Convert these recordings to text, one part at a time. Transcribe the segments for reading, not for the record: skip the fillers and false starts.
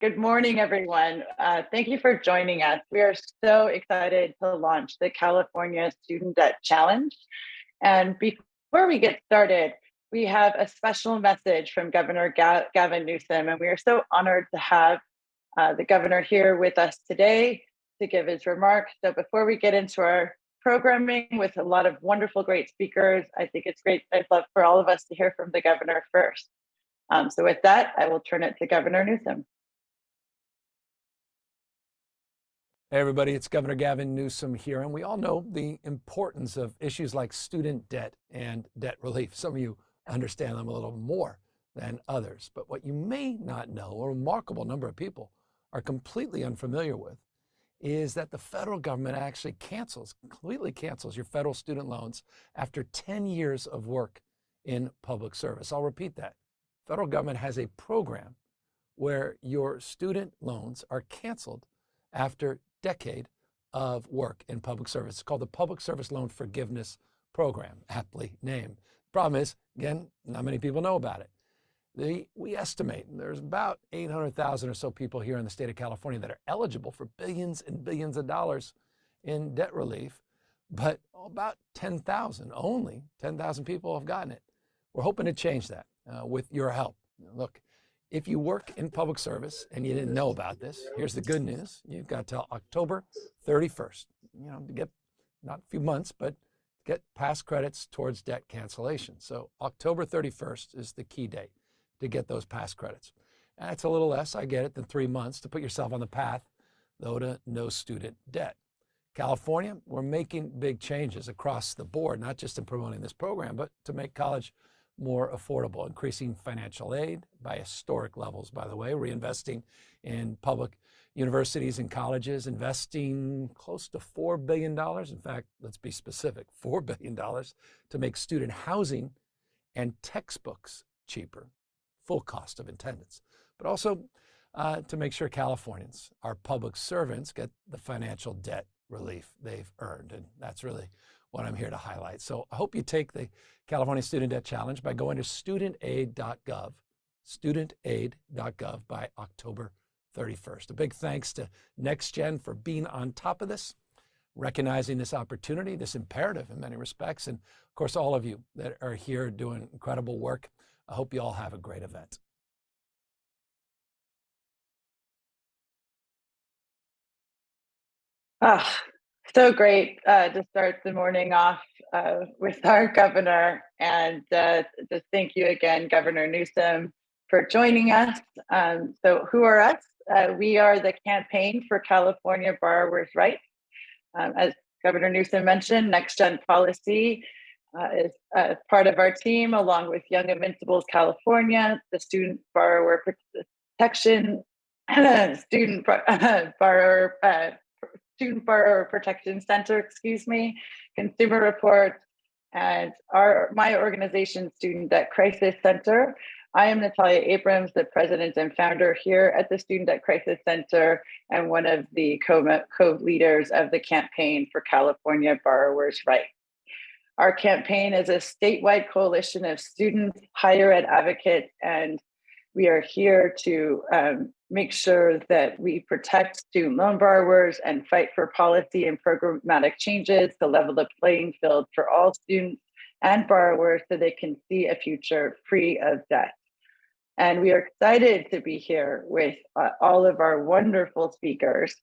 Good morning, everyone. Thank you for joining us. We are so excited to launch the California Student Debt Challenge. And before we get started, we have a special message from Governor Gavin Newsom, and we are so honored to have the governor here with us today to give his remarks. So before we get into our programming with a lot of wonderful, great speakers, I think it's great. I'd love for all of us to hear from the governor first. So with that, I will turn it to Governor Newsom. Hey everybody, it's Governor Gavin Newsom here, and we all know the importance of issues like student debt and debt relief. Some of you understand them a little more than others, but what you may not know, a remarkable number of people are completely unfamiliar with, is that the federal government actually completely cancels your federal student loans after 10 years of work in public service. I'll repeat that. Federal government has a program where your student loans are canceled after decade of work in public service. It's called the Public Service Loan Forgiveness Program, aptly named. Problem is, again, not many people know about it. We estimate there's about 800,000 or so people here in the state of California that are eligible for billions and billions of dollars in debt relief, but about 10,000, only 10,000 people have gotten it. We're hoping to change that with your help. Look, if you work in public service and you didn't know about this, here's the good news. You've got till October 31st, to get not a few months, but get past credits towards debt cancellation. So October 31st is the key date to get those past credits. And it's a little less, I get it, than 3 months to put yourself on the path, though, to no student debt. California, we're making big changes across the board, not just in promoting this program, but to make college more affordable, increasing financial aid by historic levels, by the way, reinvesting in public universities and colleges, investing close to $4 billion. In fact, let's be specific, $4 billion to make student housing and textbooks cheaper, full cost of attendance, but also to make sure Californians, our public servants, get the financial debt relief they've earned. And that's really what I'm here to highlight. So I hope you take the California Student Debt Challenge by going to studentaid.gov by October 31st. A big thanks to NextGen for being on top of this, recognizing this opportunity, this imperative in many respects, and of course, all of you that are here doing incredible work. I hope you all have a great event. So great to start the morning off with our governor. And just thank you again, Governor Newsom, for joining us. So who are us? We are the Campaign for California Borrowers' Rights. As Governor Newsom mentioned, NextGen Policy is part of our team, along with Young Invincibles California, the Student Borrower Protection, Student Borrower Protection Center, Consumer Reports, and my organization, Student Debt Crisis Center. I am Natalia Abrams, the president and founder here at the Student Debt Crisis Center, and one of the co-leaders of the Campaign for California Borrowers' Rights. Our campaign is a statewide coalition of students, higher ed advocates, and we are here to make sure that we protect student loan borrowers and fight for policy and programmatic changes to level the playing field for all students and borrowers so they can see a future free of debt. And we are excited to be here with all of our wonderful speakers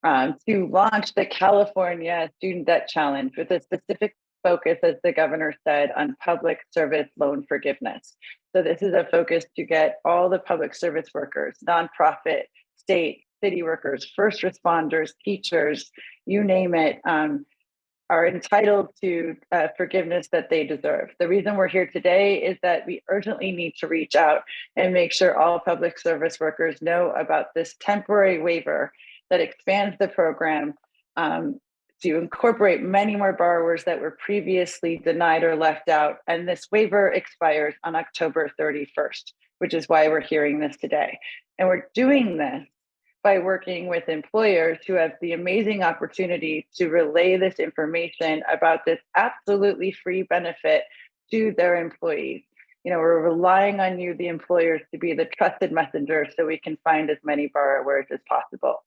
to launch the California Student Debt Challenge with a specific focus, as the governor said, on public service loan forgiveness. So this is a focus to get all the public service workers, nonprofit, state, city workers, first responders, teachers, you name it, are entitled to forgiveness that they deserve. The reason we're here today is that we urgently need to reach out and make sure all public service workers know about this temporary waiver that expands the program to incorporate many more borrowers that were previously denied or left out. And this waiver expires on October 31st, which is why we're hearing this today. And we're doing this by working with employers who have the amazing opportunity to relay this information about this absolutely free benefit to their employees. We're relying on you, the employers, to be the trusted messenger so we can find as many borrowers as possible.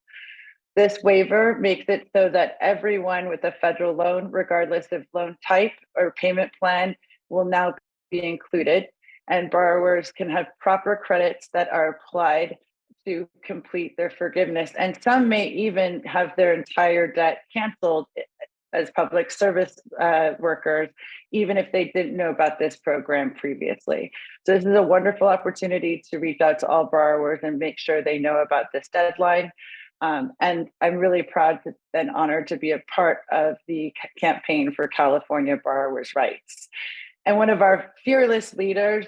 This waiver makes it so that everyone with a federal loan, regardless of loan type or payment plan, will now be included, and borrowers can have proper credits that are applied to complete their forgiveness. And some may even have their entire debt canceled as public service workers, even if they didn't know about this program previously. So this is a wonderful opportunity to reach out to all borrowers and make sure they know about this deadline. And I'm really proud and honored to be a part of the campaign for California borrowers' rights. And one of our fearless leaders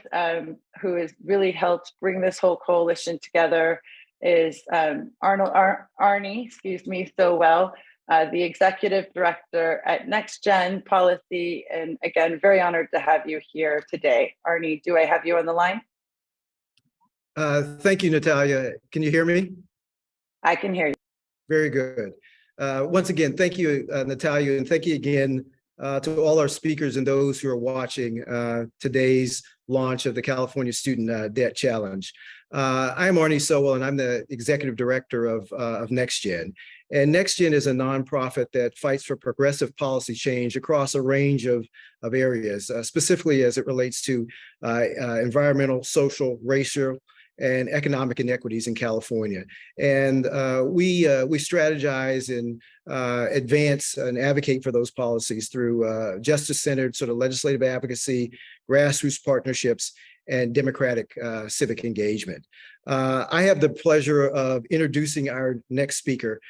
who has really helped bring this whole coalition together is Arnie Sowell, the executive director at NextGen Policy. And again, very honored to have you here today. Arnie, do I have you on the line? Thank you, Natalia. Can you hear me? I can hear you. Very good. Once again, thank you, Natalia, and thank you again to all our speakers and those who are watching today's launch of the California Student Debt Challenge. I'm Arnie Sowell, and I'm the executive director of NextGen. And NextGen is a nonprofit that fights for progressive policy change across a range of areas, specifically as it relates to environmental, social, racial, and economic inequities in California. And we strategize and advance and advocate for those policies through justice-centered sort of legislative advocacy, grassroots partnerships, and democratic civic engagement. I have the pleasure of introducing our next speaker,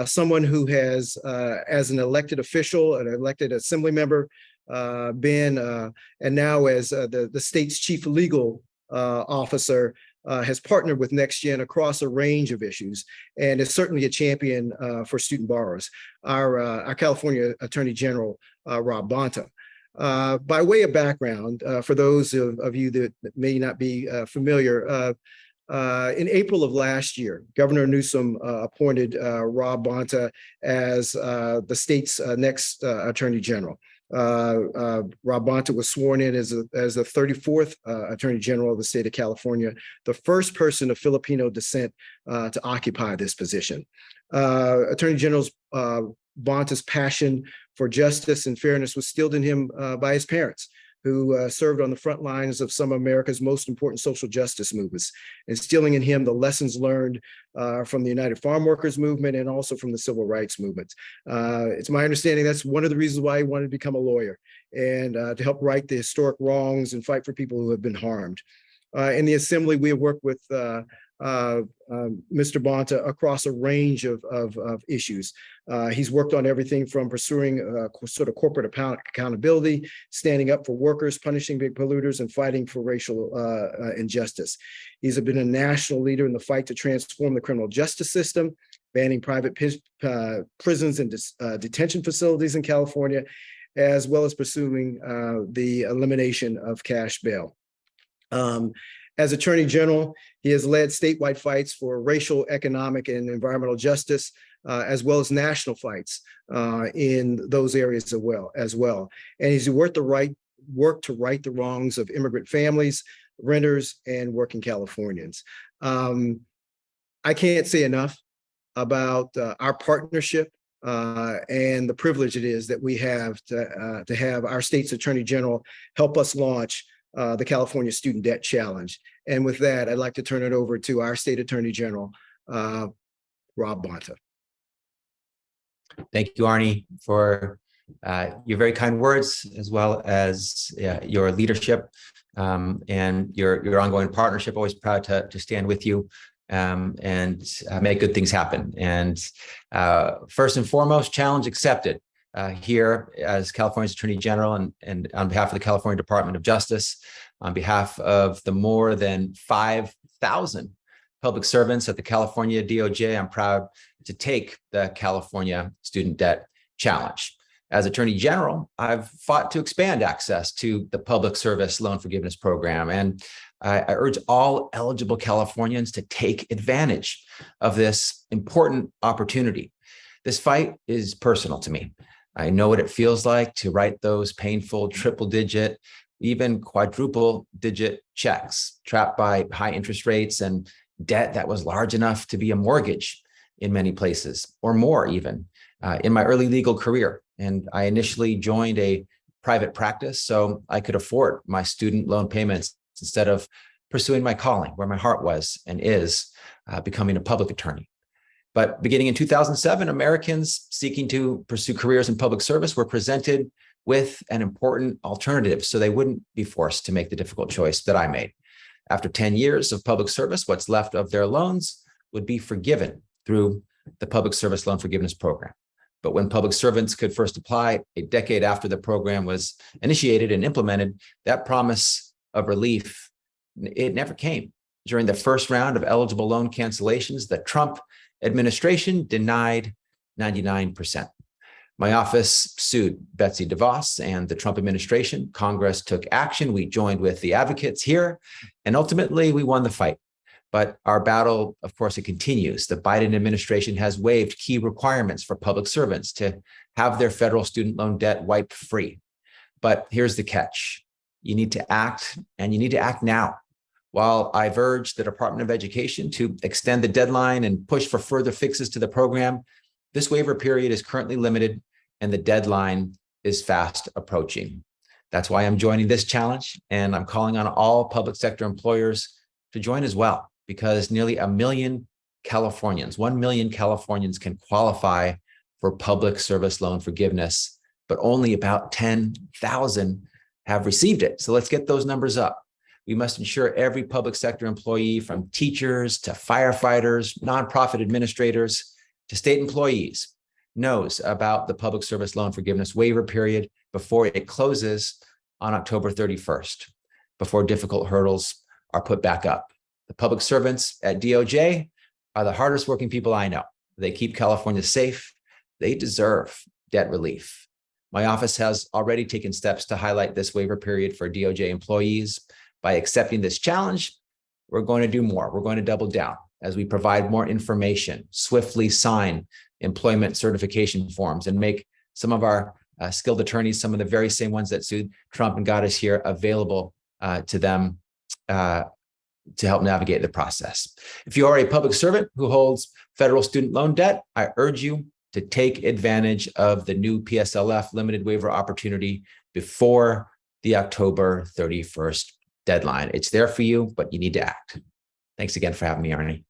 someone who has, as an elected official, an elected assembly member, been, and now as the state's chief legal officer, has partnered with NextGen across a range of issues and is certainly a champion for student borrowers, our California Attorney General, Rob Bonta. By way of background, for those of you that may not be familiar, in April of last year, Governor Newsom appointed Rob Bonta as the state's next Attorney General. Rob Bonta was sworn in as the 34th Attorney General of the state of California, the first person of Filipino descent to occupy this position. Attorney General Bonta's passion for justice and fairness was instilled in him by his parents, who served on the front lines of some of America's most important social justice movements, instilling in him the lessons learned from the United Farm Workers movement and also from the civil rights movement. It's my understanding that's one of the reasons why he wanted to become a lawyer and to help right the historic wrongs and fight for people who have been harmed. In the assembly, we have worked with Mr. Bonta across a range of issues. He's worked on everything from pursuing sort of corporate accountability, standing up for workers, punishing big polluters, and fighting for racial injustice. He's been a national leader in the fight to transform the criminal justice system, banning private prisons and detention facilities in California, as well as pursuing the elimination of cash bail. As Attorney General, he has led statewide fights for racial, economic, and environmental justice, as well as national fights in those areas as well. And he's worked to right the wrongs of immigrant families, renters, and working Californians. I can't say enough about our partnership and the privilege it is that we have to have our state's Attorney General help us launch the California Student Debt Challenge. And with that, I'd like to turn it over to our State Attorney General, Rob Bonta. Thank you, Arnie, for your very kind words, as well as your leadership and your ongoing partnership. Always proud to stand with you and make good things happen. And first and foremost, challenge accepted. Here as California's Attorney General and on behalf of the California Department of Justice, on behalf of the more than 5,000 public servants at the California DOJ, I'm proud to take the California Student Debt Challenge. As Attorney General, I've fought to expand access to the Public Service Loan Forgiveness Program, and I urge all eligible Californians to take advantage of this important opportunity. This fight is personal to me. I know what it feels like to write those painful triple-digit, even quadruple digit checks, trapped by high interest rates and debt that was large enough to be a mortgage in many places, or more even. In my early legal career, and I initially joined a private practice so I could afford my student loan payments instead of pursuing my calling, where my heart was and is, becoming a public attorney. But beginning in 2007, Americans seeking to pursue careers in public service were presented with an important alternative so they wouldn't be forced to make the difficult choice that I made. After 10 years of public service, what's left of their loans would be forgiven through the Public Service Loan Forgiveness Program. But when public servants could first apply a decade after the program was initiated and implemented, that promise of relief, it never came. During the first round of eligible loan cancellations, the Trump administration denied 99%. My office sued Betsy DeVos and the Trump administration. Congress took action. We joined with the advocates here, and ultimately we won the fight. But our battle, of course, it continues. The Biden administration has waived key requirements for public servants to have their federal student loan debt wiped free. But here's the catch. You need to act, and you need to act now. While I've urged the Department of Education to extend the deadline and push for further fixes to the program, this waiver period is currently limited and the deadline is fast approaching. That's why I'm joining this challenge, and I'm calling on all public sector employers to join as well, because nearly 1 million Californians, 1 million Californians can qualify for public service loan forgiveness, but only about 10,000 have received it. So let's get those numbers up. We must ensure every public sector employee, from teachers to firefighters, nonprofit administrators to state employees, knows about the public service loan forgiveness waiver period before it closes on October 31st, before difficult hurdles are put back up. The public servants at DOJ are the hardest working people I know. They keep California safe. They deserve debt relief. My office has already taken steps to highlight this waiver period for DOJ employees. By accepting this challenge, we're going to do more. We're going to double down as we provide more information, swiftly sign employment certification forms, and make some of our skilled attorneys, some of the very same ones that sued Trump and got us here, available to them to help navigate the process. If you are a public servant who holds federal student loan debt, I urge you to take advantage of the new PSLF limited waiver opportunity before the October 31st deadline. It's there for you, but you need to act. Thanks again for having me, Arnie.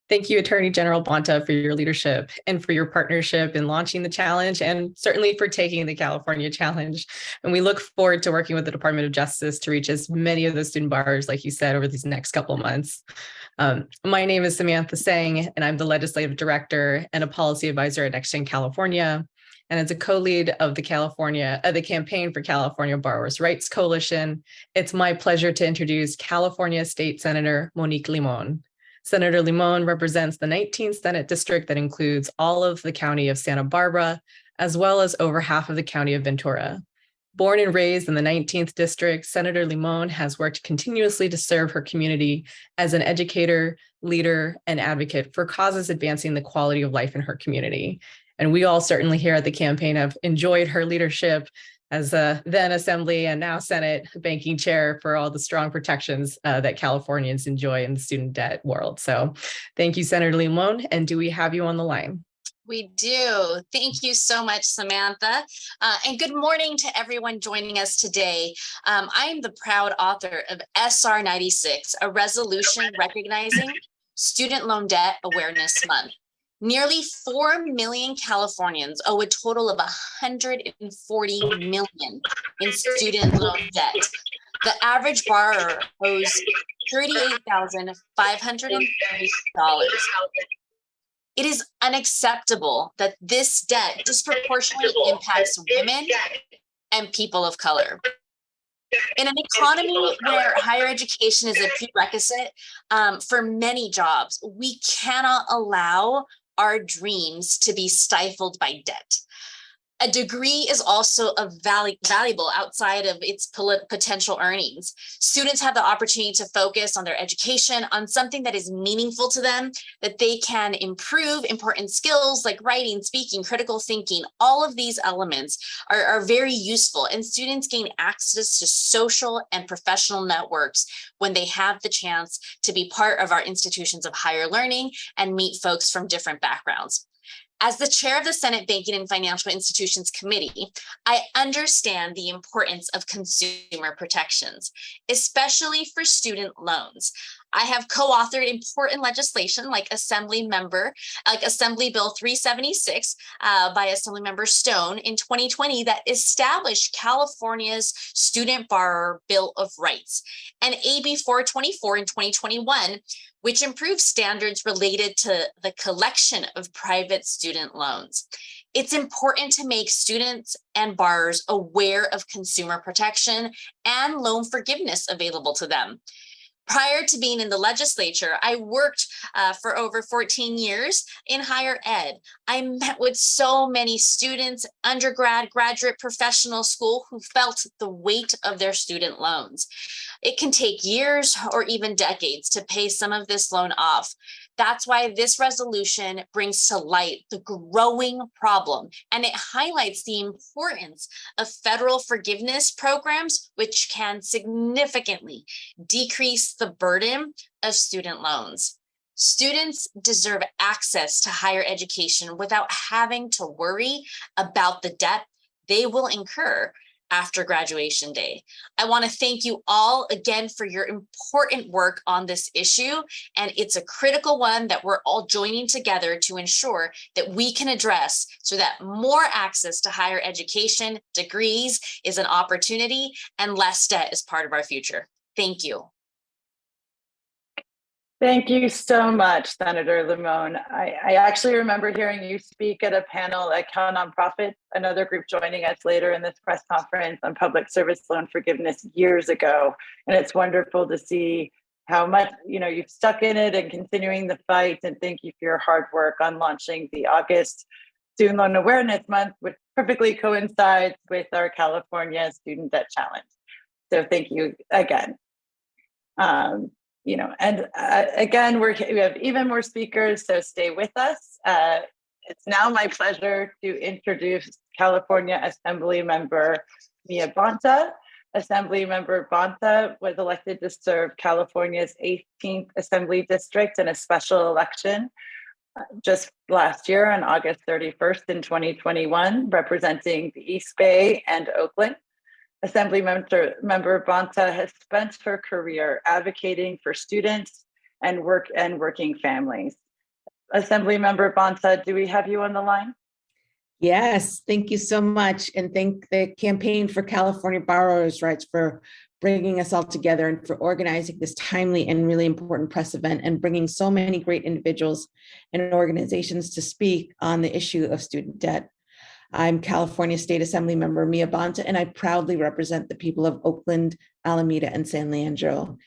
Thank you, Attorney General Bonta, for your leadership and for your partnership in launching the challenge, and certainly for taking the California challenge. And we look forward to working with the Department of Justice to reach as many of those student borrowers, like you said, over these next couple of months. My name is Samantha Sang, and I'm the Legislative Director and a Policy Advisor at NextGen California. And as a co-lead of the Campaign for California Borrowers' Rights Coalition, it's my pleasure to introduce California State Senator Monique Limon. Senator Limon represents the 19th Senate District that includes all of the county of Santa Barbara, as well as over half of the county of Ventura. Born and raised in the 19th District, Senator Limon has worked continuously to serve her community as an educator, leader, and advocate for causes advancing the quality of life in her community. And we all certainly here at the campaign have enjoyed her leadership as a then Assembly and now Senate banking chair for all the strong protections that Californians enjoy in the student debt world. So thank you, Senator Limon. And do we have you on the line? We do. Thank you so much, Samantha. And good morning to everyone joining us today. I am the proud author of SR 96, a resolution recognizing Student Loan Debt Awareness Month. Nearly 4 million Californians owe a total of $140 million in student loan debt. The average borrower owes $38,530. It is unacceptable that this debt disproportionately impacts women and people of color. In an economy where higher education is a prerequisite for many jobs, we cannot allow our dreams to be stifled by debt. A degree is also valuable outside of its potential earnings. Students have the opportunity to focus on their education, on something that is meaningful to them, that they can improve important skills like writing, speaking, critical thinking. All of these elements are very useful, and students gain access to social and professional networks when they have the chance to be part of our institutions of higher learning and meet folks from different backgrounds. As the chair of the Senate Banking and Financial Institutions Committee, I understand the importance of consumer protections, especially for student loans. I have co-authored important legislation like Assembly Bill 376 by Assemblymember Stone in 2020 that established California's Student Borrower Bill of Rights, and AB 424 in 2021, which improves standards related to the collection of private student loans. It's important to make students and borrowers aware of consumer protection and loan forgiveness available to them. Prior to being in the legislature, I worked for over 14 years in higher ed. I met with so many students, undergrad, graduate, professional school who felt the weight of their student loans. It can take years or even decades to pay some of this loan off. That's why this resolution brings to light the growing problem, and it highlights the importance of federal forgiveness programs, which can significantly decrease the burden of student loans. Students deserve access to higher education without having to worry about the debt they will incur after graduation day. I want to thank you all again for your important work on this issue, and it's a critical one that we're all joining together to ensure that we can address so that more access to higher education degrees is an opportunity and less debt is part of our future. Thank you. Thank you so much, Senator Limón. I actually remember hearing you speak at a panel at Cal Nonprofit, another group joining us later in this press conference on public service loan forgiveness years ago. And it's wonderful to see how much you've stuck in it and continuing the fight. And thank you for your hard work on launching the August Student Loan Awareness Month, which perfectly coincides with our California Student Debt Challenge. So thank you again. Again, we have even more speakers, so stay with us. It's now my pleasure to introduce California Assembly Member Mia Bonta. Assembly Member Bonta was elected to serve California's 18th Assembly District in a special election just last year on August 31st in 2021, representing the East Bay and Oakland. Assembly Member Bonta has spent her career advocating for students and working families. Assembly Member Bonta, do we have you on the line? Yes, thank you so much. And thank the Campaign for California Borrowers' Rights for bringing us all together and for organizing this timely and really important press event and bringing so many great individuals and organizations to speak on the issue of student debt. I'm California State Assembly Member Mia Bonta, and I proudly represent the people of Oakland, Alameda, and San Leandro.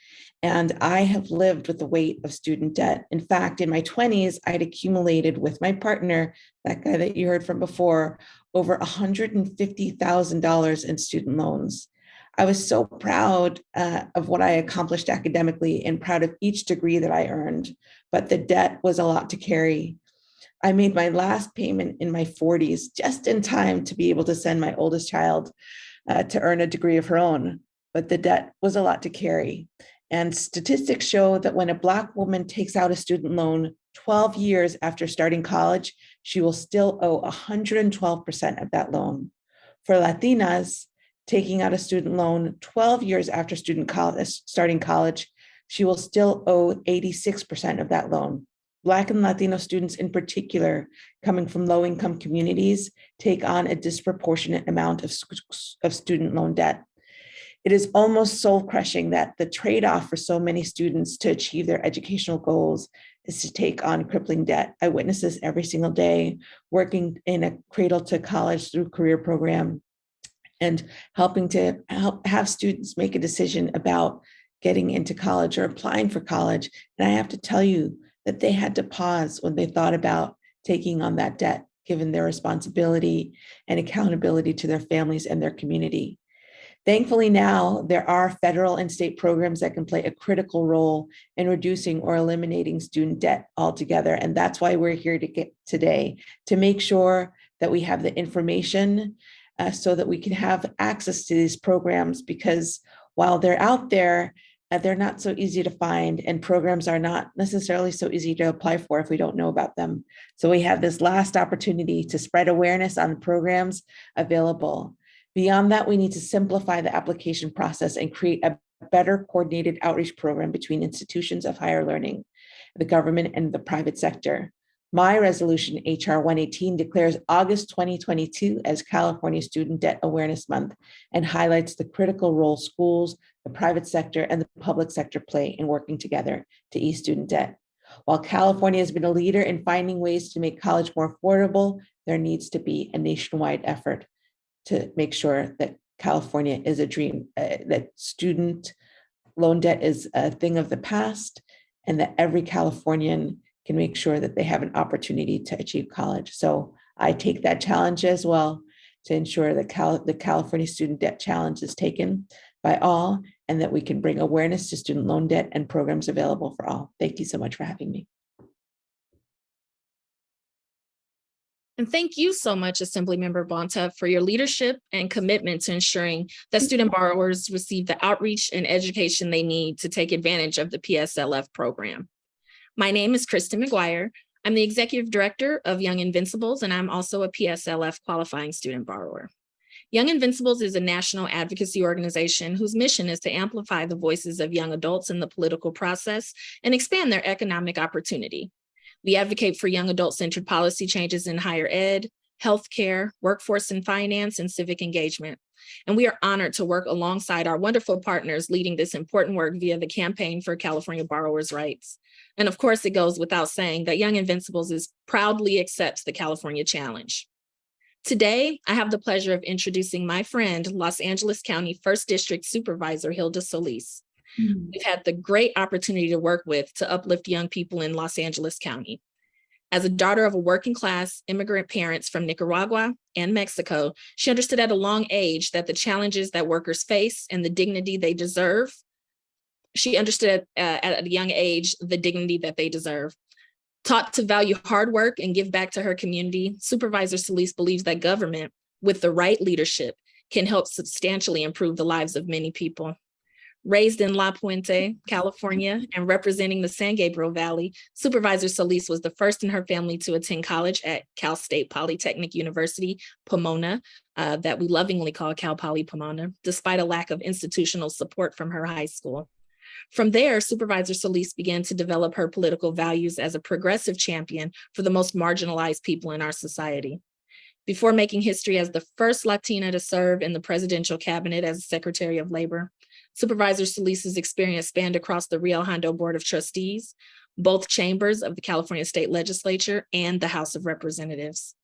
And I have lived with the weight of student debt. In fact, in my 20s, I'd accumulated with my partner, that guy that you heard from before, over $150,000 in student loans. I was so proud of what I accomplished academically and proud of each degree that I earned, but the debt was a lot to carry. I made my last payment in my 40s, just in time to be able to send my oldest child to earn a degree of her own. But the debt was a lot to carry. And statistics show that when a Black woman takes out a student loan 12 years after starting college, she will still owe 112% of that loan. For Latinas, taking out a student loan 12 years after starting college, she will still owe 86% of that loan. Black and Latino students in particular, coming from low-income communities, take on a disproportionate amount of student loan debt. It is almost soul-crushing that the trade-off for so many students to achieve their educational goals is to take on crippling debt. I witness this every single day, working in a Cradle to College through career program and helping to have students make a decision about getting into college or applying for college. And I have to tell you, that they had to pause when they thought about taking on that debt. given their responsibility and accountability to their families and their community. Thankfully, now there are federal and state programs that can play a critical role in reducing or eliminating student debt altogether. And that's why we're here today, to make sure that we have the information so that we can have access to these programs, because while they're out there, they're not so easy to find, and programs are not necessarily so easy to apply for if we don't know about them. So we have this last opportunity to spread awareness on the programs available. Beyond that, we need to simplify the application process and create a better coordinated outreach program between institutions of higher learning, the government, and the private sector. My resolution, HR 118, declares August 2022 as California Student Debt Awareness Month and highlights the critical role schools, the private sector, and the public sector play in working together to ease student debt. While California has been a leader in finding ways to make college more affordable, there needs to be a nationwide effort to make sure that California is a dream, that student loan debt is a thing of the past, and that every Californian can make sure that they have an opportunity to achieve college. So I take that challenge as well to ensure that the California Student Debt Challenge is taken by all, and that we can bring awareness to student loan debt and programs available for all. Thank you so much for having me. And thank you so much, Assemblymember Bonta, for your leadership and commitment to ensuring that student borrowers receive the outreach and education they need to take advantage of the PSLF program. My name is Kristen McGuire. I'm the Executive Director of Young Invincibles, and I'm also a PSLF qualifying student borrower. Young Invincibles is a national advocacy organization whose mission is to amplify the voices of young adults in the political process and expand their economic opportunity. We advocate for young adult-centered policy changes in higher ed, healthcare, workforce and finance, and civic engagement. And we are honored to work alongside our wonderful partners leading this important work via the Campaign for California Borrowers' Rights. And of course, it goes without saying that Young Invincibles proudly accepts the California Challenge. Today, I have the pleasure of introducing my friend, Los Angeles County 1st District Supervisor Hilda Solis. We've had the great opportunity to work with to uplift young people in Los Angeles County. As a daughter of a working class immigrant parents from Nicaragua and Mexico, she understood at a long age that the challenges that workers face and the dignity they deserve, she understood at a young age the dignity that they deserve. Taught to value hard work and give back to her community, Supervisor Solis believes that government, with the right leadership, can help substantially improve the lives of many people. Raised in La Puente, California, and representing the San Gabriel Valley, Supervisor Solis was the first in her family to attend college at Cal State Polytechnic University, Pomona, that we lovingly call Cal Poly Pomona, despite a lack of institutional support from her high school. From there, Supervisor Solis began to develop her political values as a progressive champion for the most marginalized people in our society. Before making history as the first Latina to serve in the presidential cabinet as Secretary of Labor, Supervisor Solis's experience spanned across the Rio Hondo Board of Trustees, both chambers of the California State Legislature, and the House of Representatives.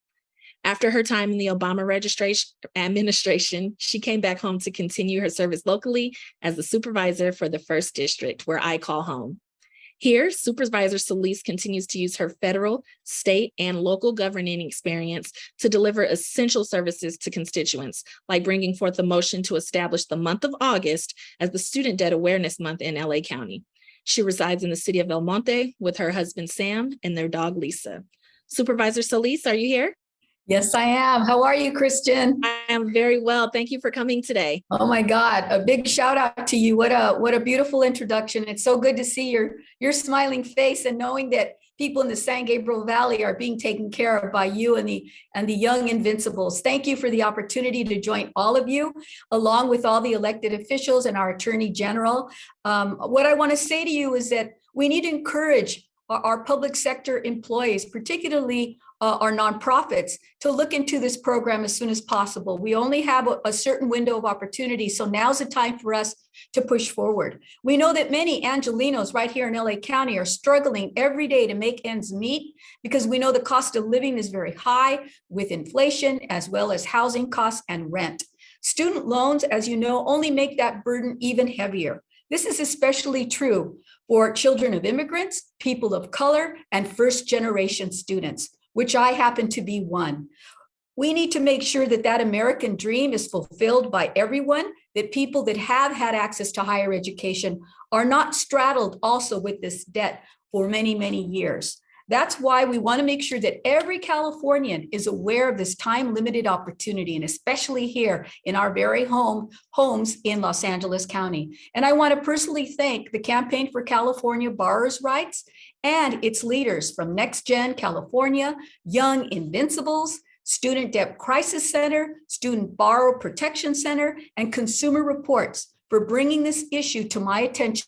After her time in the Obama administration, she came back home to continue her service locally as the supervisor for the 1st District, where I call home. Here, Supervisor Solis continues to use her federal, state, and local governing experience to deliver essential services to constituents, like bringing forth a motion to establish the month of August as the Student Debt Awareness Month in LA County. She resides in the city of El Monte with her husband, Sam, and their dog, Lisa. Supervisor Solis, are you here? Yes, I am. How are you, Kristen? I am very well. Thank you for coming today. Oh my God, a big shout out to you. What a beautiful introduction. It's so good to see your smiling face and knowing that people in the San Gabriel Valley are being taken care of by you and the Young Invincibles. Thank you for the opportunity to join all of you, along with all the elected officials and our Attorney General. What I want to say to you is that we need to encourage our public sector employees, particularly our nonprofits, to look into this program as soon as possible. We only have a certain window of opportunity, so now's the time for us to push forward. We know that many Angelenos right here in LA County are struggling every day to make ends meet because we know the cost of living is very high with inflation, as well as housing costs and rent. Student loans, as you know, only make that burden even heavier. This is especially true for children of immigrants, people of color, and first-generation students. which I happen to be one. We need to make sure that that American dream is fulfilled by everyone, that people that have had access to higher education are not straddled also with this debt for many, many years. That's why we want to make sure that every Californian is aware of this time-limited opportunity, and especially here in our very homes in Los Angeles County. And I want to personally thank the Campaign for California Borrowers' Rights and its leaders from Next Gen California, Young Invincibles, Student Debt Crisis Center, Student Borrower Protection Center, and Consumer Reports for bringing this issue to my attention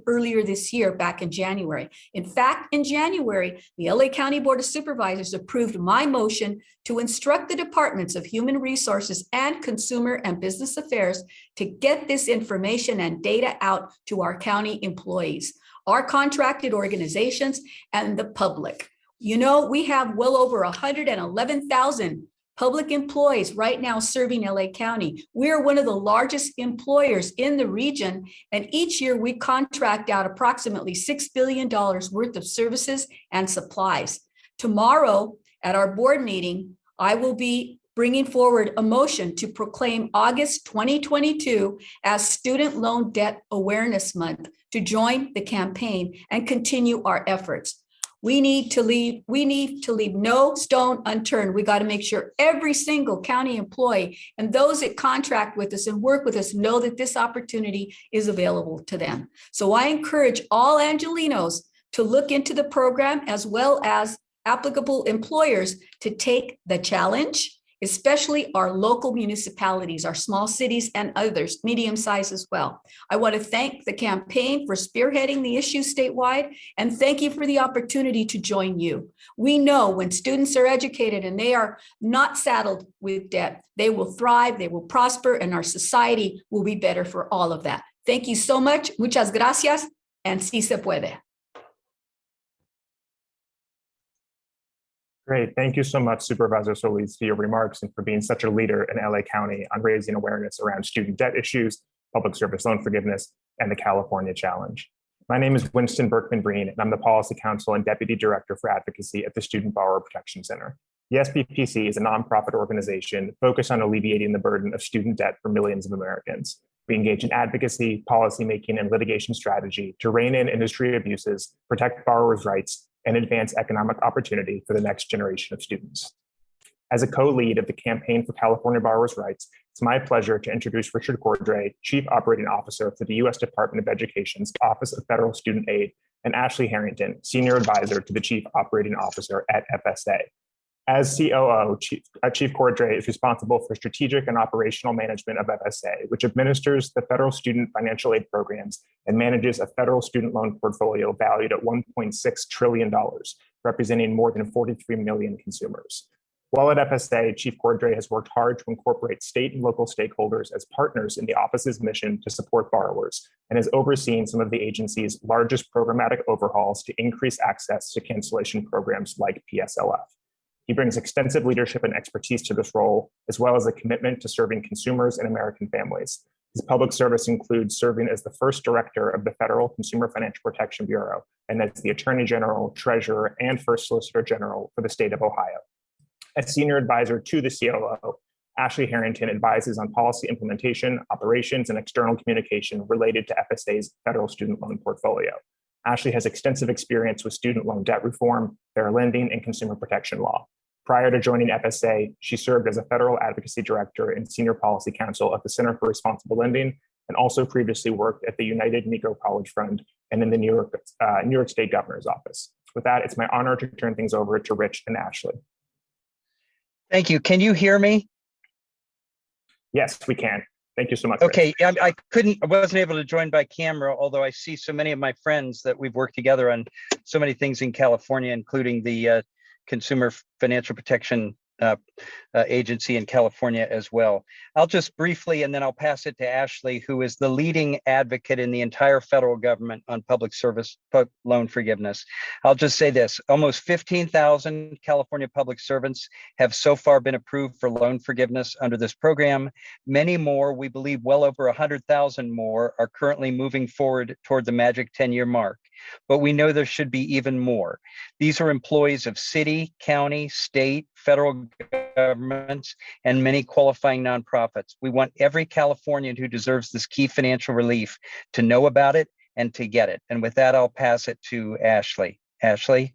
earlier this year, back in January. In fact, in January, the LA County Board of Supervisors approved my motion to instruct the Departments of Human Resources and Consumer and Business Affairs to get this information and data out to our county employees, our contracted organizations, and the public. You know, we have well over 111,000 public employees right now serving LA County. We are one of the largest employers in the region, and each year we contract out approximately $6 billion worth of services and supplies. Tomorrow at our board meeting, I will be bringing forward a motion to proclaim August 2022 as Student Loan Debt Awareness Month to join the campaign and continue our efforts. We need to leave no stone unturned. We got to make sure every single county employee and those that contract with us and work with us know that this opportunity is available to them. So I encourage all Angelenos to look into the program, as well as applicable employers to take the challenge, especially our local municipalities, our small cities and others, medium size as well. I want to thank the campaign for spearheading the issue statewide, and thank you for the opportunity to join you. We know when students are educated and they are not saddled with debt, they will thrive, they will prosper, and our society will be better for all of that. Thank you so much. Muchas gracias, and sí se puede. Great. Thank you so much, Supervisor Solis, for your remarks and for being such a leader in LA County on raising awareness around student debt issues, public service loan forgiveness, and the California Challenge. My name is Winston Berkman-Breen, and I'm the Policy Counsel and Deputy Director for Advocacy at the Student Borrower Protection Center. The SBPC is a nonprofit organization focused on alleviating the burden of student debt for millions of Americans. We engage in advocacy, policymaking, and litigation strategy to rein in industry abuses, protect borrowers' rights, and advance economic opportunity for the next generation of students. As a co-lead of the Campaign for California Borrowers' Rights, it's my pleasure to introduce Richard Cordray, Chief Operating Officer for the U.S. Department of Education's Office of Federal Student Aid, and Ashley Harrington, Senior Advisor to the Chief Operating Officer at FSA. As COO, Chief Cordray is responsible for strategic and operational management of FSA, which administers the federal student financial aid programs and manages a federal student loan portfolio valued at $1.6 trillion, representing more than 43 million consumers. While at FSA, Chief Cordray has worked hard to incorporate state and local stakeholders as partners in the office's mission to support borrowers, and has overseen some of the agency's largest programmatic overhauls to increase access to cancellation programs like PSLF. He brings extensive leadership and expertise to this role, as well as a commitment to serving consumers and American families. His public service includes serving as the first director of the Federal Consumer Financial Protection Bureau, and as the Attorney General, Treasurer, and First Solicitor General for the state of Ohio. As Senior Advisor to the COO, Ashley Harrington advises on policy implementation, operations, and external communication related to FSA's federal student loan portfolio. Ashley has extensive experience with student loan debt reform, fair lending, and consumer protection law. Prior to joining FSA, she served as a federal advocacy director and senior policy counsel at the Center for Responsible Lending, and also previously worked at the United Negro College Fund and in the New York State Governor's Office. With that, it's my honor to turn things over to Rich and Ashley. Thank you. Can you hear me? Yes, we can. Thank you so much. Okay, I wasn't able to join by camera, although I see so many of my friends that we've worked together on so many things in California, including the Consumer Financial Protection agency in California as well. I'll just briefly, and then I'll pass it to Ashley, who is the leading advocate in the entire federal government on public service loan forgiveness. I'll just say this: almost 15,000 California public servants have so far been approved for loan forgiveness under this program. Many more, we believe well over 100,000 more, are currently moving forward toward the magic 10-year mark. But we know there should be even more. These are employees of city, county, state, federal governments, and many qualifying nonprofits. We want every Californian who deserves this key financial relief to know about it and to get it. And with that, I'll pass it to Ashley. Ashley?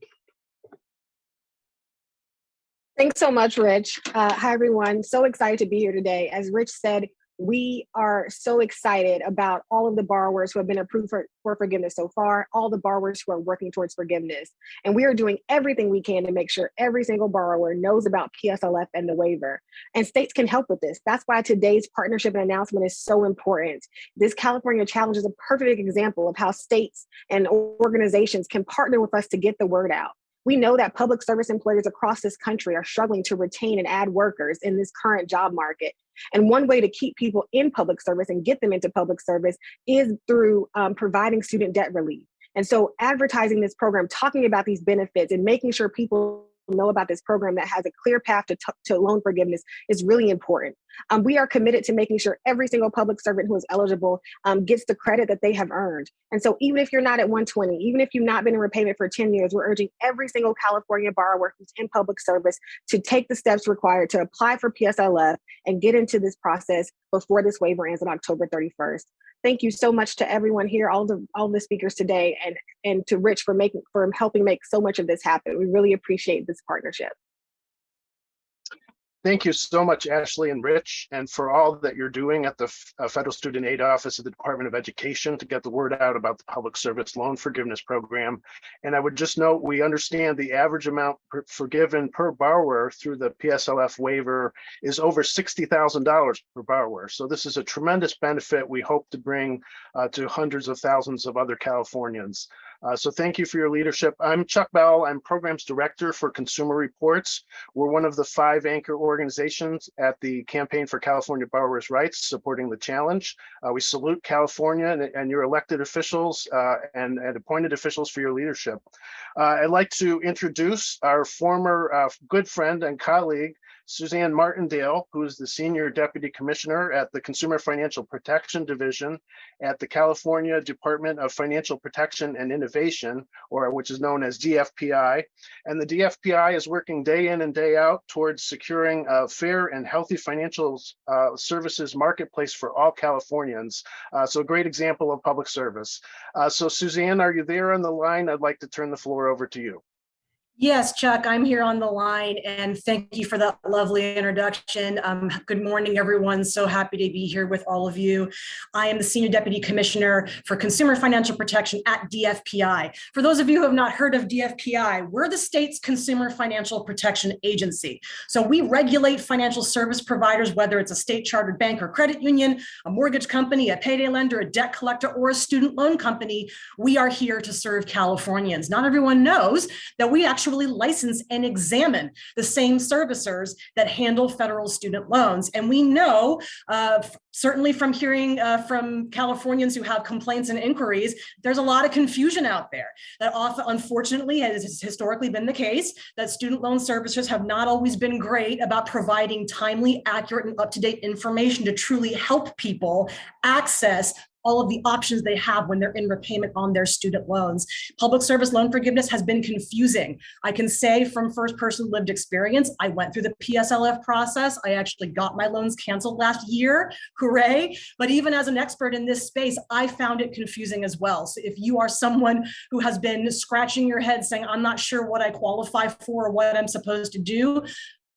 Thanks so much, Rich. Hi, everyone. So excited to be here today. As Rich said, we are so excited about all of the borrowers who have been approved for forgiveness so far, all the borrowers who are working towards forgiveness. And we are doing everything we can to make sure every single borrower knows about PSLF and the waiver. And states can help with this. That's why today's partnership and announcement is so important. This California Challenge is a perfect example of how states and organizations can partner with us to get the word out. We know that public service employers across this country are struggling to retain and add workers in this current job market. And one way to keep people in public service and get them into public service is through providing student debt relief. And so advertising this program, talking about these benefits and making sure people know about this program that has a clear path to loan forgiveness is really important. We are committed to making sure every single public servant who is eligible gets the credit that they have earned. And so even if you're not at 120, even if you've not been in repayment for 10 years, we're urging every single California borrower who's in public service to take the steps required to apply for PSLF and get into this process before this waiver ends on October 31st. Thank you so much to everyone here, all the speakers today, and to Rich for helping make so much of this happen. We really appreciate this partnership. Thank you so much, Ashley and Rich, and for all that you're doing at the Federal Student Aid Office of the Department of Education to get the word out about the Public Service Loan Forgiveness Program. And I would just note, we understand the average amount forgiven per borrower through the PSLF waiver is over $60,000 per borrower. So this is a tremendous benefit we hope to bring to hundreds of thousands of other Californians. So thank you for your leadership. I'm Chuck Bell. I'm Programs Director for Consumer Reports. We're one of the 5 anchor organizations at the Campaign for California Borrowers' Rights supporting the challenge. We salute California and your elected officials and appointed officials for your leadership. I'd like to introduce our former good friend and colleague, Suzanne Martindale, who is the Senior Deputy Commissioner at the Consumer Financial Protection Division at the California Department of Financial Protection and Innovation, or which is known as DFPI. And the DFPI is working day in and day out towards securing a fair and healthy financial services marketplace for all Californians. So a great example of public service. So Suzanne, are you there on the line? I'd like to turn the floor over to you. Yes, Chuck, I'm here on the line, and thank you for that lovely introduction. Good morning, everyone. So happy to be here with all of you. I am the Senior Deputy Commissioner for Consumer Financial Protection at DFPI. For those of you who have not heard of DFPI, we're the state's Consumer Financial Protection Agency. So we regulate financial service providers, whether it's a state chartered bank or credit union, a mortgage company, a payday lender, a debt collector, or a student loan company. We are here to serve Californians. Not everyone knows that we actually license and examine the same servicers that handle federal student loans. And we know, certainly from hearing from Californians who have complaints and inquiries, there's a lot of confusion out there. That often, unfortunately, has historically been the case, that student loan servicers have not always been great about providing timely, accurate, and up-to-date information to truly help people access all of the options they have when they're in repayment on their student loans. Public service loan forgiveness has been confusing. I can say from first-person lived experience, I went through the PSLF process. I actually got my loans canceled last year, hooray. But even as an expert in this space, I found it confusing as well. So if you are someone who has been scratching your head saying, I'm not sure what I qualify for or what I'm supposed to do,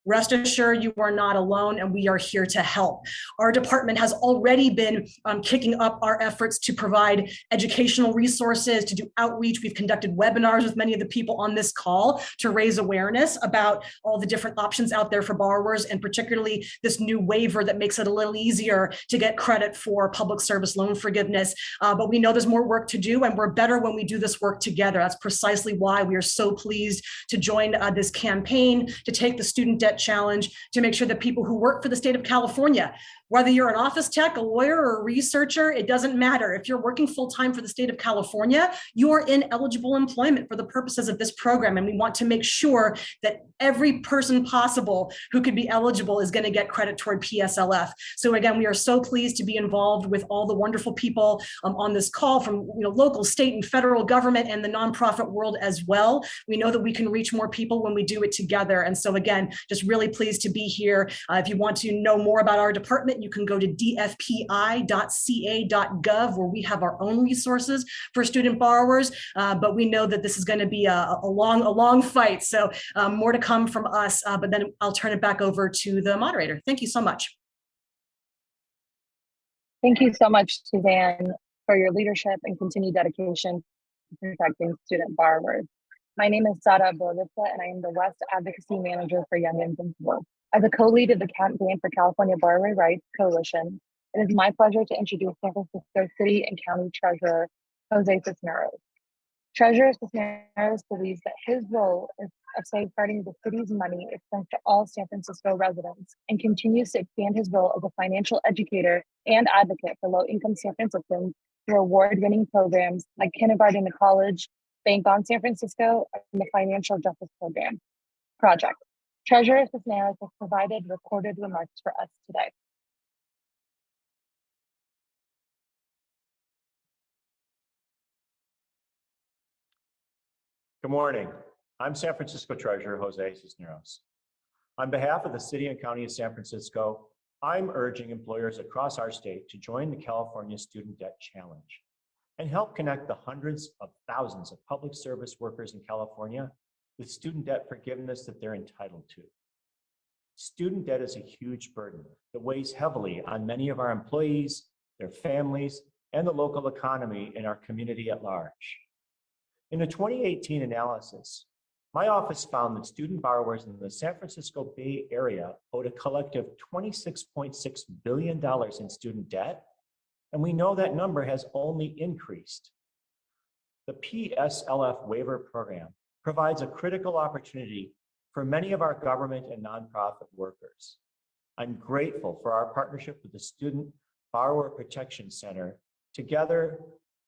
rest assured you are not alone, and we are here to help. Our department has already been kicking up our efforts to provide educational resources, to do outreach. We've conducted webinars with many of the people on this call to raise awareness about all the different options out there for borrowers, and particularly this new waiver that makes it a little easier to get credit for public service loan forgiveness. But we know there's more work to do, and we're better when we do this work together. That's precisely why we are so pleased to join this campaign to take the student debt Debt Challenge to make sure that people who work for the state of California, whether you're an office tech, a lawyer, or a researcher, it doesn't matter. If you're working full-time for the state of California, you are in eligible employment for the purposes of this program. And we want to make sure that every person possible who could be eligible is going to get credit toward PSLF. So again, we are so pleased to be involved with all the wonderful people on this call from local, state, and federal government and the nonprofit world as well. We know that we can reach more people when we do it together. And so again, just really pleased to be here. If you want to know more about our department, you can go to dfpi.ca.gov, where we have our own resources for student borrowers. But we know that this is going to be a long fight. So more to come from us, but then I'll turn it back over to the moderator. Thank you so much. Thank you so much, Suzanne, for your leadership and continued dedication to protecting student borrowers. My name is Sara Borlitza, and I am the West Advocacy Manager for Young Invincible. As a co-lead of the Campaign for California Borrower Rights Coalition, it is my pleasure to introduce San Francisco City and County Treasurer, Jose Cisneros. Treasurer Cisneros believes that his role of safeguarding the city's money extends to all San Francisco residents and continues to expand his role as a financial educator and advocate for low-income San Franciscans through award-winning programs like Kindergarten to College, Bank on San Francisco, and the Financial Justice Project. Treasurer Cisneros has provided recorded remarks for us today. Good morning. I'm San Francisco Treasurer Jose Cisneros. On behalf of the City and County of San Francisco, I'm urging employers across our state to join the California Student Debt Challenge and help connect the hundreds of thousands of public service workers in California with student debt forgiveness that they're entitled to. Student debt is a huge burden that weighs heavily on many of our employees, their families, and the local economy in our community at large. In a 2018 analysis, my office found that student borrowers in the San Francisco Bay Area owed a collective $26.6 billion in student debt, and we know that number has only increased. The PSLF waiver program provides a critical opportunity for many of our government and nonprofit workers. I'm grateful for our partnership with the Student Borrower Protection Center. Together,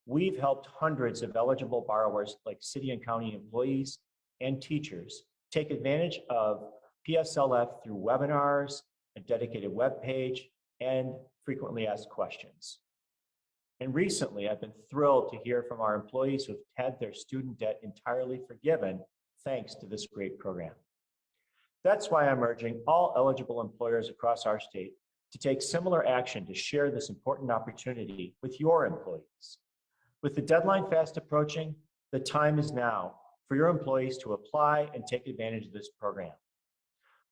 we've helped hundreds of eligible borrowers like city and county employees and teachers take advantage of PSLF through webinars, a dedicated web page, and frequently asked questions. And recently, I've been thrilled to hear from our employees who've had their student debt entirely forgiven thanks to this great program. That's why I'm urging all eligible employers across our state to take similar action to share this important opportunity with your employees. With the deadline fast approaching, the time is now for your employees to apply and take advantage of this program.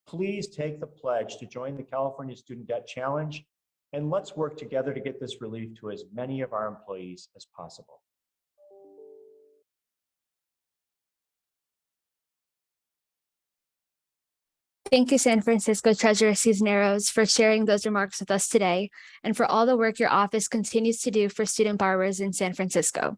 Please take the pledge to join the California Student Debt Challenge, and let's work together to get this relief to as many of our employees as possible. Thank you, San Francisco Treasurer Cisneros, for sharing those remarks with us today and for all the work your office continues to do for student borrowers in San Francisco.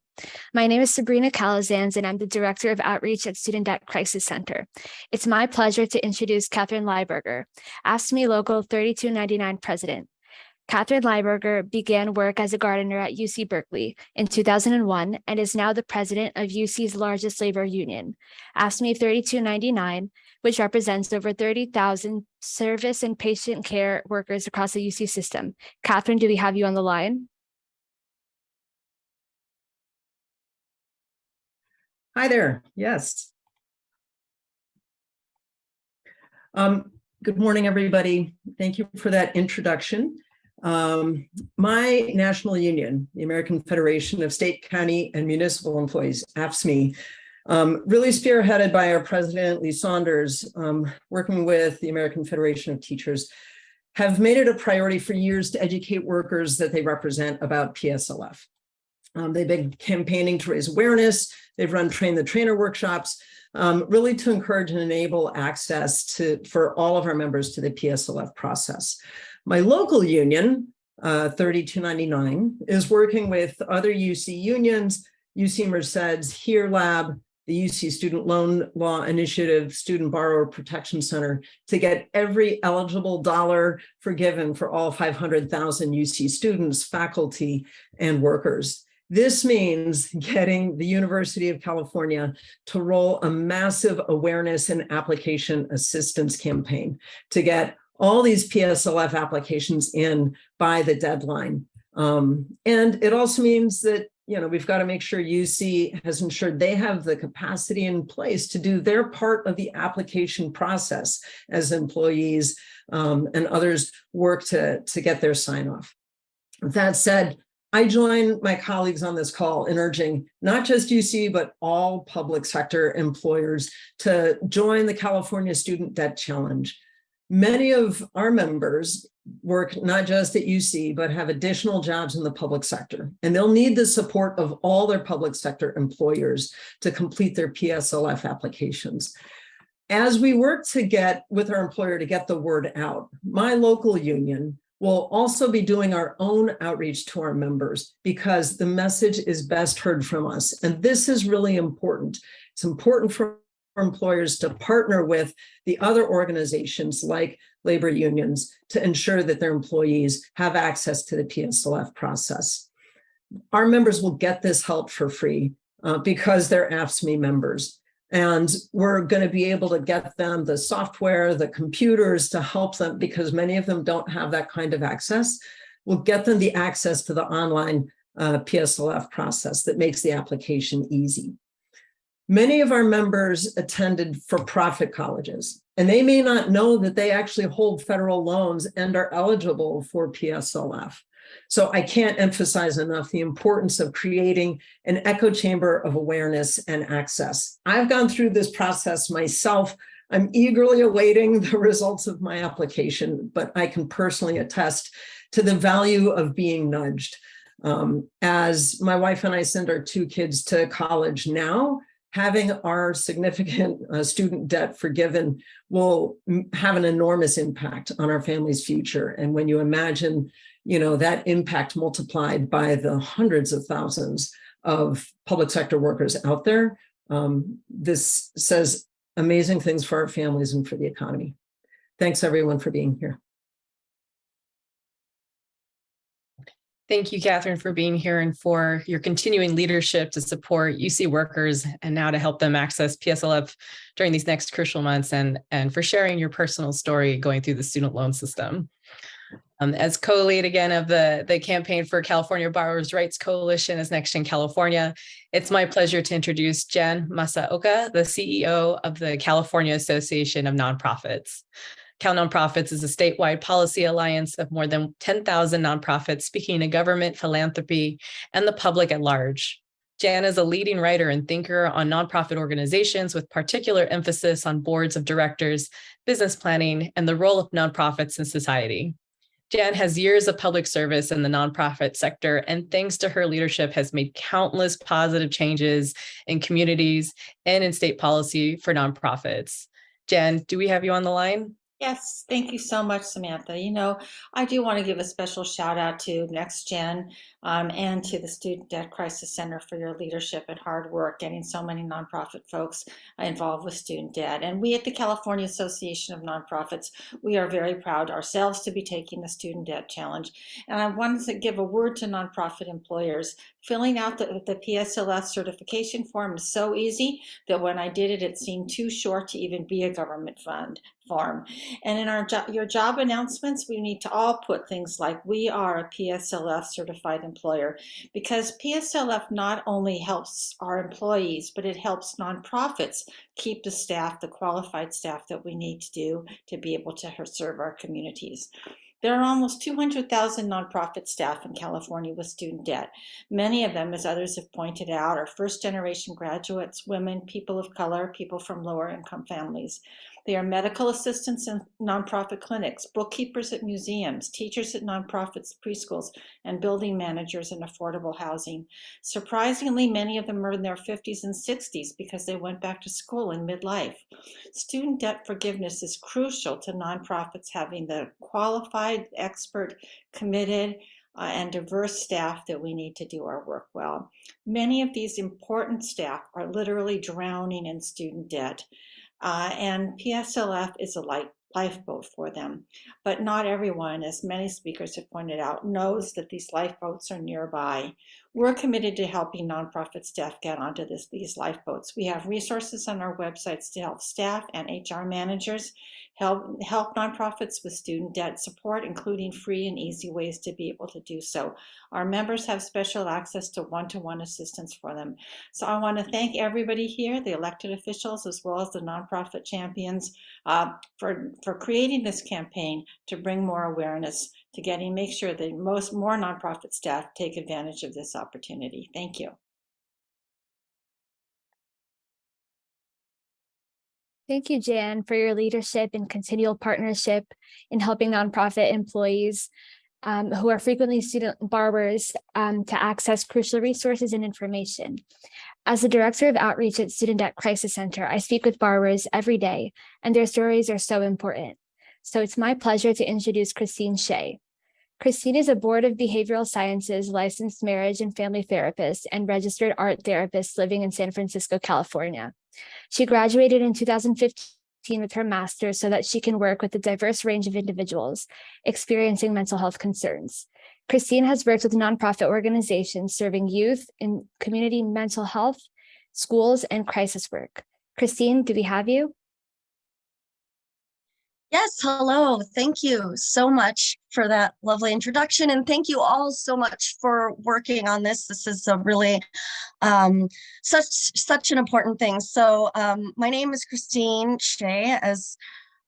My name is Sabrina Calazans, and I'm the Director of Outreach at Student Debt Crisis Center. It's my pleasure to introduce Catherine Lieberger, AFSCME Local 3299 President. Catherine Lieberger began work as a gardener at UC Berkeley in 2001 and is now the president of UC's largest labor union, AFSCME 3299, which represents over 30,000 service and patient care workers across the UC system. Catherine, do we have you on the line? Hi there. Yes. Good morning, everybody. Thank you for that introduction. My national union, the American Federation of State, County, and Municipal Employees, AFSCME, really spearheaded by our president, Lee Saunders, working with the American Federation of Teachers, have made it a priority for years to educate workers that they represent about PSLF. They've been campaigning to raise awareness. They've run train the trainer workshops, really to encourage and enable access for all of our members to the PSLF process. My local union, 3299, is working with other UC unions, UC Merced's HERE Lab, the UC Student Loan Law Initiative Student Borrower Protection Center to get every eligible dollar forgiven for all 500,000 UC students, faculty, and workers. This means getting the University of California to roll a massive awareness and application assistance campaign to get all these PSLF applications in by the deadline. And it also means that, you know, we've got to make sure UC has ensured they have the capacity in place to do their part of the application process as employees and others work to get their sign off. That said, I join my colleagues on this call in urging not just UC, but all public sector employers to join the California Student Debt Challenge. Many of our members work not just at UC, but have additional jobs in the public sector, and they'll need the support of all their public sector employers to complete their PSLF applications. As we work to get with our employer to get the word out, my local union will also be doing our own outreach to our members because the message is best heard from us. And this is really important. It's important for employers to partner with the other organizations like labor unions to ensure that their employees have access to the PSLF process. Our members will get this help for free because they're AFSCME members. And we're going to be able to get them the software, the computers to help them because many of them don't have that kind of access. We'll get them the access to the online PSLF process that makes the application easy. Many of our members attended for-profit colleges, and they may not know that they actually hold federal loans and are eligible for PSLF. So I can't emphasize enough the importance of creating an echo chamber of awareness and access. I've gone through this process myself. I'm eagerly awaiting the results of my application, but I can personally attest to the value of being nudged. As my wife and I send our 2 kids to college now, having our significant student debt forgiven will have an enormous impact on our family's future. And when you imagine, you know, that impact multiplied by the hundreds of thousands of public sector workers out there, this says amazing things for our families and for the economy. Thanks everyone for being here. Thank you, Catherine, for being here and for your continuing leadership to support UC workers and now to help them access PSLF during these next crucial months and for sharing your personal story going through the student loan system. As co-lead again of the Campaign for California Borrowers' Rights Coalition as Next Gen California, it's my pleasure to introduce Jen Masaoka, the CEO of the California Association of Nonprofits. Cal Nonprofits is a statewide policy alliance of more than 10,000 nonprofits speaking to government, philanthropy, and the public at large. Jan is a leading writer and thinker on nonprofit organizations with particular emphasis on boards of directors, business planning, and the role of nonprofits in society. Jan has years of public service in the nonprofit sector, and thanks to her leadership has made countless positive changes in communities and in state policy for nonprofits. Jen, do we have you on the line? Yes, thank you so much, Samantha. You know, I do want to give a special shout out to Next Gen and to the Student Debt Crisis Center for your leadership and hard work getting so many nonprofit folks involved with student debt. And we at the California Association of Nonprofits, we are very proud ourselves to be taking the Student Debt Challenge. And I wanted to give a word to nonprofit employers. Filling out the PSLF certification form is so easy that when I did it, it seemed too short to even be a government form. And in your job announcements, we need to all put things like, we are a PSLF certified employer, because PSLF not only helps our employees, but it helps nonprofits keep the staff, the qualified staff that we need to do to be able to serve our communities. There are almost 200,000 nonprofit staff in California with student debt. Many of them, as others have pointed out, are first-generation graduates, women, people of color, people from lower-income families. They are medical assistants in nonprofit clinics, bookkeepers at museums, teachers at nonprofits, preschools, and building managers in affordable housing. Surprisingly, many of them are in their 50s and 60s because they went back to school in midlife. Student debt forgiveness is crucial to nonprofits having the qualified, expert, committed, and diverse staff that we need to do our work well. Many of these important staff are literally drowning in student debt, and PSLF is a lifeboat for them. But not everyone, as many speakers have pointed out, knows that these lifeboats are nearby. We're committed to helping nonprofit staff get onto these lifeboats. We have resources on our websites to help staff and HR managers help nonprofits with student debt support, including free and easy ways to be able to do so. Our members have special access to one-to-one assistance for them. So I want to thank everybody here, the elected officials, as well as the nonprofit champions, for creating this campaign to bring more awareness to make sure that more nonprofit staff take advantage of this opportunity. Thank you. Thank you, Jan, for your leadership and continual partnership in helping nonprofit employees who are frequently student borrowers to access crucial resources and information. As the Director of Outreach at Student Debt Crisis Center, I speak with borrowers every day, and their stories are so important. So it's my pleasure to introduce Christine Shea. Christine is a Board of Behavioral Sciences licensed marriage and family therapist and registered art therapist living in San Francisco, California. She graduated in 2015 with her master's so that she can work with a diverse range of individuals experiencing mental health concerns. Christine has worked with nonprofit organizations serving youth in community mental health, schools, and crisis work. Christine, do we have you? Yes, hello. Thank you so much for that lovely introduction. And thank you all so much for working on this. This is a really such an important thing. So my name is Christine Shea, as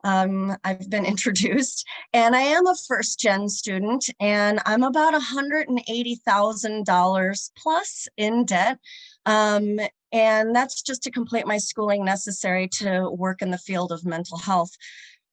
I've been introduced, and I am a first-gen student, and I'm about $180,000 plus in debt. And that's just to complete my schooling necessary to work in the field of mental health.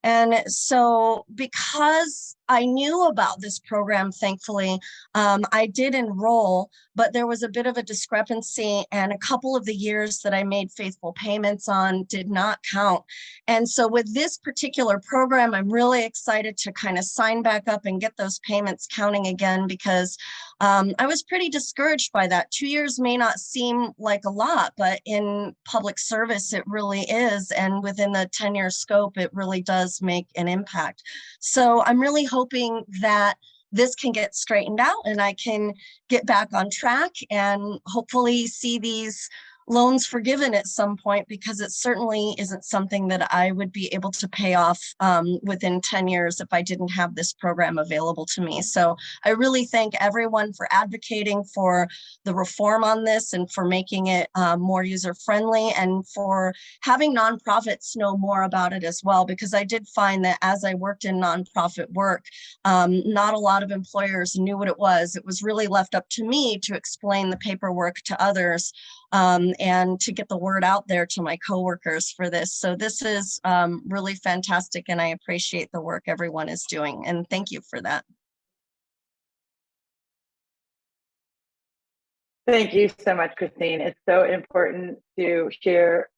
And so because I knew about this program, thankfully, I did enroll, but there was a bit of a discrepancy, and a couple of the years that I made faithful payments on did not count. And so with this particular program, I'm really excited to kind of sign back up and get those payments counting again, because I was pretty discouraged by that. 2 years may not seem like a lot, but in public service, it really is. And within the 10-year scope, it really does make an impact. So I'm really hoping that this can get straightened out and I can get back on track and hopefully see these loans forgiven at some point, because it certainly isn't something that I would be able to pay off within 10 years if I didn't have this program available to me. So I really thank everyone for advocating for the reform on this and for making it more user-friendly, and for having nonprofits know more about it as well, because I did find that as I worked in nonprofit work, not a lot of employers knew what it was. It was really left up to me to explain the paperwork to others, and to get the word out there to my coworkers for this. So this is really fantastic, and I appreciate the work everyone is doing, and thank you for that. Thank you so much, Christine. It's so important to hear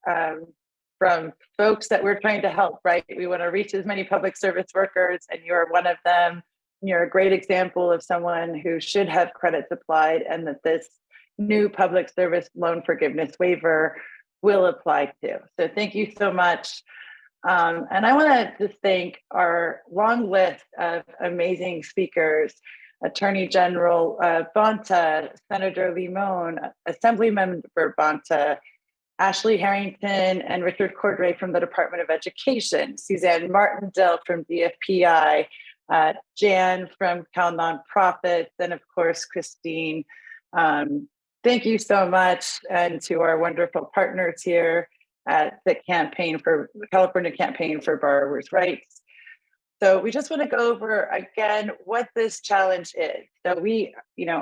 from folks that we're trying to help, right? We want to reach as many public service workers, and you're one of them. You're a great example of someone who should have credits applied, and that this new public service loan forgiveness waiver will apply to. So thank you so much. And I want to just thank our long list of amazing speakers: Attorney General Bonta, Senator Limon, Assemblymember Bonta, Ashley Harrington, and Richard Cordray from the Department of Education, Suzanne Martindale from DFPI, Jan from Cal Nonprofits, and of course, Christine. Thank you so much, and to our wonderful partners here at the California Campaign for Borrowers' Rights. So we just want to go over again what this challenge is. So we,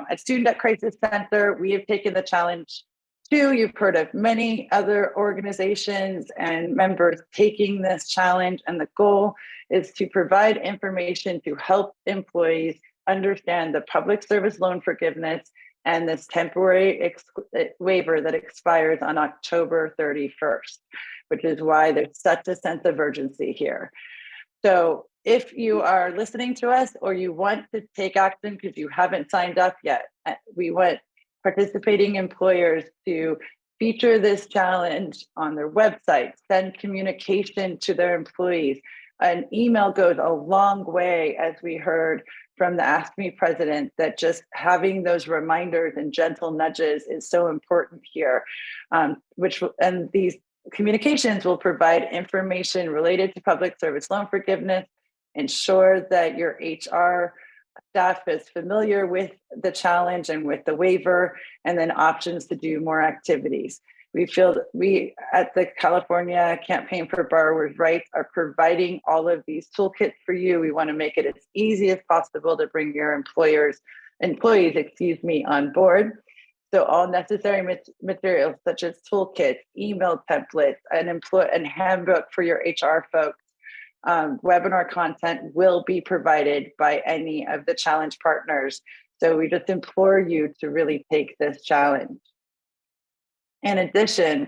at Student Debt Crisis Center, we have taken the challenge too. You've heard of many other organizations and members taking this challenge, and the goal is to provide information to help employees understand the public service loan forgiveness and this temporary waiver that expires on October 31st, which is why there's such a sense of urgency here. So if you are listening to us or you want to take action because you haven't signed up yet, we want participating employers to feature this challenge on their website, send communication to their employees. An email goes a long way, as we heard from the Ask Me president, that just having those reminders and gentle nudges is so important here, and these communications will provide information related to public service loan forgiveness, ensure that your HR staff is familiar with the challenge and with the waiver, and then options to do more activities. We feel that we at the California Campaign for Borrowers' Rights are providing all of these toolkits for you. We want to make it as easy as possible to bring your employees, on board. So all necessary materials such as toolkits, email templates, an handbook for your HR folks, webinar content will be provided by any of the challenge partners. So we just implore you to really take this challenge. In addition,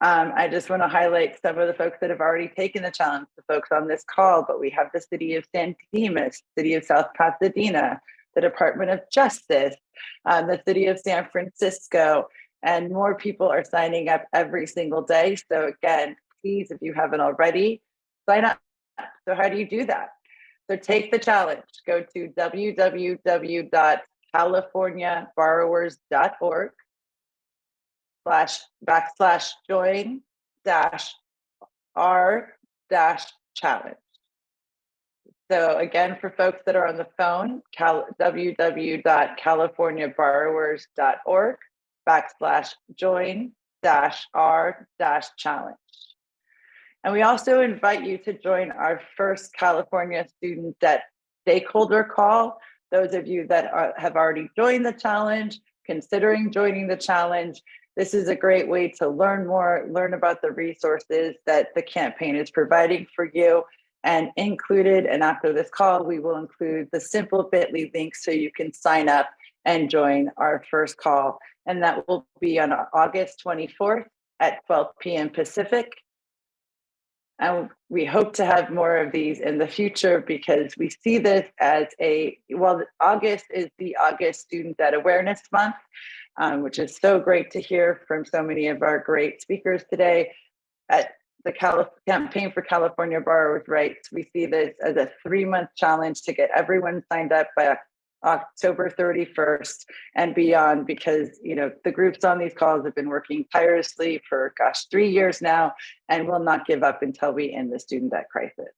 I just want to highlight some of the folks that have already taken the challenge, the folks on this call, but we have the City of San Dimas, City of South Pasadena, the Department of Justice, the City of San Francisco, and more people are signing up every single day. So again, please, if you haven't already, sign up. So how do you do that? So take the challenge. Go to www.californiaborrowers.org/join-r-challenge. So again, for folks that are on the phone, www.californiaborrowers.org/join-r-challenge. And we also invite you to join our first California student debt stakeholder call. Those of you that have already joined the challenge, considering joining the challenge, this is a great way to learn more, learn about the resources that the campaign is providing for you. And included, and after this call, we will include the simple bit.ly link so you can sign up and join our first call. And that will be on August 24th at 12 p.m. Pacific. And we hope to have more of these in the future because we see this as August is the August Student Debt Awareness Month, which is so great to hear from so many of our great speakers today. At the Campaign for California Borrowers' Rights, we see this as a 3-month challenge to get everyone signed up by October 31st and beyond, because the groups on these calls have been working tirelessly for 3 years now and will not give up until we end the student debt crisis.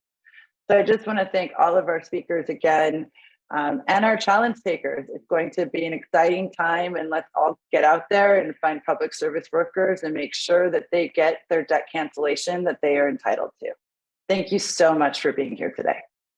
So I just want to thank all of our speakers again, and our challenge takers. It's going to be an exciting time, and let's all get out there and find public service workers and make sure that they get their debt cancellation that they are entitled to. Thank you so much for being here today.